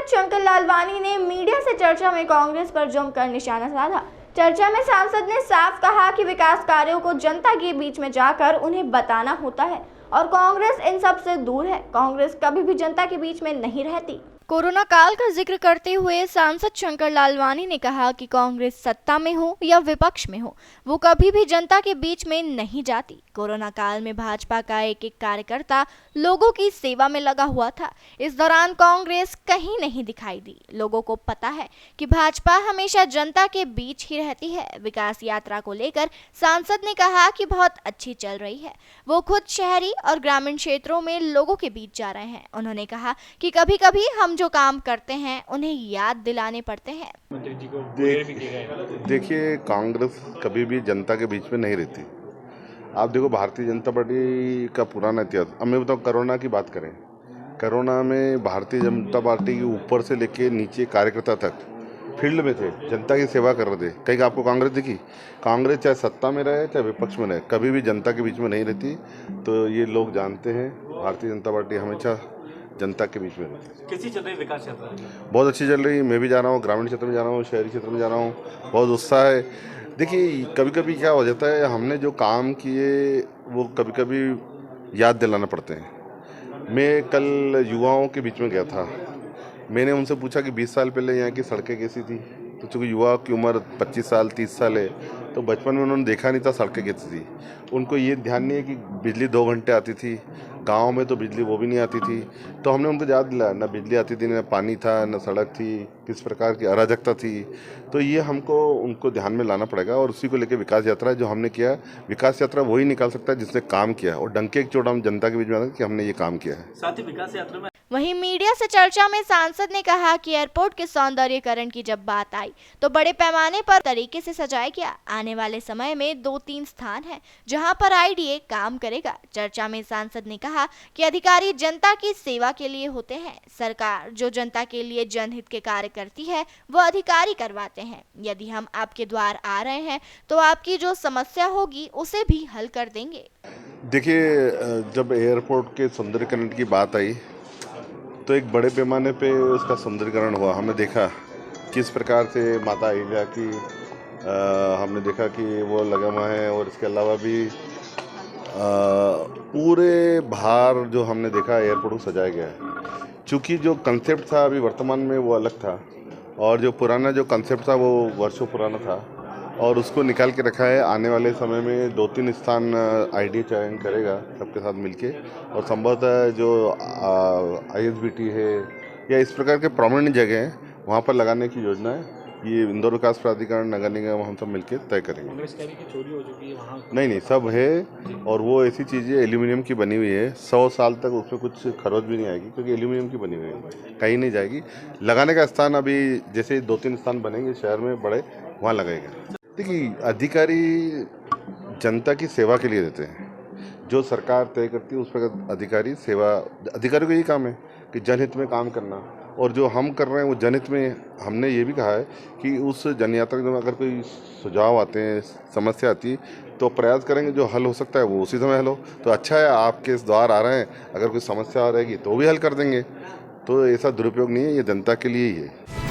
सांसद शंकर लालवानी ने मीडिया से चर्चा में कांग्रेस पर जमकर निशाना साधा। चर्चा में सांसद ने साफ कहा कि विकास कार्यों को जनता के बीच में जाकर उन्हें बताना होता है और कांग्रेस इन सब से दूर है। कांग्रेस कभी भी जनता के बीच में नहीं रहती। कोरोना काल का जिक्र करते हुए सांसद शंकर लालवानी ने कहा कि कांग्रेस सत्ता में हो या विपक्ष में हो, वो कभी भी जनता के बीच में नहीं जाती। कोरोना काल में भाजपा का एक एक कार्यकर्ता लोगों की सेवा में लगा हुआ था। इस दौरान कांग्रेस कहीं नहीं दिखाई दी। लोगों को पता है कि भाजपा हमेशा जनता के बीच ही रहती है। विकास यात्रा को लेकर सांसद ने कहा कि बहुत अच्छी चल रही है। वो खुद शहरी और ग्रामीण क्षेत्रों में लोगों के बीच जा रहे हैं। उन्होंने कहा कि कभी कभी हम जो काम करते हैं उन्हें याद दिलाने पड़ते हैं। देखिए, कांग्रेस कभी भी जनता के बीच में नहीं रहती। आप देखो, भारतीय जनता पार्टी का पुराना इतिहास, अब मैं बताऊँ, कोरोना की बात करें, कोरोना में भारतीय जनता पार्टी के ऊपर से लेके नीचे कार्यकर्ता तक फील्ड में थे, जनता की सेवा कर रहे थे। कहीं आपको कांग्रेस दिखी? कांग्रेस चाहे सत्ता में रहे चाहे विपक्ष में रहे, कभी भी जनता के बीच में नहीं रहती। तो ये लोग जानते हैं, भारतीय जनता पार्टी हमेशा जनता के बीच में रहती है। कैसी चल रही विकास यात्रा? बहुत अच्छी चल रही है। मैं भी जा रहा हूँ, ग्रामीण क्षेत्र में जा रहा हूँ, शहरी क्षेत्र में जा रहा हूँ, बहुत उत्साह है। देखिए, कभी कभी क्या हो जाता है, हमने जो काम किए वो कभी कभी याद दिलाना पड़ते हैं। मैं कल युवाओं के बीच में गया था। मैंने उनसे पूछा कि 20 साल पहले यहाँ की सड़कें कैसी थी। तो चूँकि युवा की उम्र 25 साल 30 साल है, तो बचपन में उन्होंने देखा नहीं था सड़कें कैसी थी। उनको ये ध्यान नहीं है कि बिजली 2 घंटे आती थी, गांव में तो बिजली वो भी नहीं आती थी। तो हमने उनको याद दिलाया, ना बिजली आती थी, ना पानी था, ना सड़क थी, किस प्रकार की अराजकता थी। तो ये हमको उनको ध्यान में लाना पड़ेगा और उसी को लेकर विकास यात्रा जो हमने किया, विकास यात्रा वही निकाल सकता है जिसने काम किया और डंके की चोट हम जनता के बीच में आना कि हमने ये काम किया है। साथ ही विकास यात्रा में वहीं मीडिया से चर्चा में सांसद ने कहा कि एयरपोर्ट के सौंदर्यीकरण की जब बात आई तो बड़े पैमाने पर तरीके से सजाया गया। आने वाले समय में 2-3 स्थान हैं जहां पर आईडीए काम करेगा। चर्चा में सांसद ने कहा कि अधिकारी जनता की सेवा के लिए होते हैं। सरकार जो जनता के लिए जनहित के कार्य करती है वो अधिकारी करवाते हैं। यदि हम आपके द्वार आ रहे हैं तो आपकी जो समस्या होगी उसे भी हल कर देंगे। देखिए, जब एयरपोर्ट के सौंदर्यीकरण की बात आई तो एक बड़े पैमाने पे उसका सौंदर्यीकरण हुआ। हमने देखा किस प्रकार से माता अहिल्या की हमने देखा कि वो लगा हुआ है और इसके अलावा भी पूरे बाहर जो हमने देखा एयरपोर्ट को सजाया गया है। चूँकि जो कंसेप्ट था अभी वर्तमान में वो अलग था और जो पुराना जो कंसेप्ट था वो वर्षों पुराना था और उसको निकाल के रखा है। आने वाले समय में 2-3 स्थान आईडीए चयन करेगा सबके साथ मिलके और संभवतः जो आईएसबीटी है या इस प्रकार के प्रोमिनेंट जगह हैं वहाँ पर लगाने की योजना है। ये इंदौर विकास प्राधिकरण, नगर निगम, हम सब मिलके तय करेंगे। कांग्रेस कह रही है कि चोरी हो चुकी है वहाँ। नहीं, सब है और वो ऐसी चीज़ें एल्यूमिनियम की बनी हुई है, 100 साल तक उसमें कुछ खरोच भी नहीं आएगी क्योंकि एल्यूमिनियम की बनी हुई है, कहीं नहीं जाएगी। लगाने का स्थान अभी जैसे 2-3 स्थान बनेंगे शहर में बड़े, वहाँ लगेगा। देखिए, अधिकारी जनता की सेवा के लिए रहते हैं। जो सरकार तय करती है उस पर अधिकारी सेवा, अधिकारी को यही काम है कि जनहित में काम करना और जो हम कर रहे हैं वो जनहित में। हमने ये भी कहा है कि उस जनयात्रा में अगर कोई सुझाव आते हैं, समस्या आती है तो प्रयास करेंगे जो हल हो सकता है वो उसी समय हल हो। तो अच्छा है, आपके इस द्वार आ रहे हैं, अगर कोई समस्या आ रहेगी तो भी हल कर देंगे। तो ऐसा दुरुपयोग नहीं है, ये जनता के लिए ही है।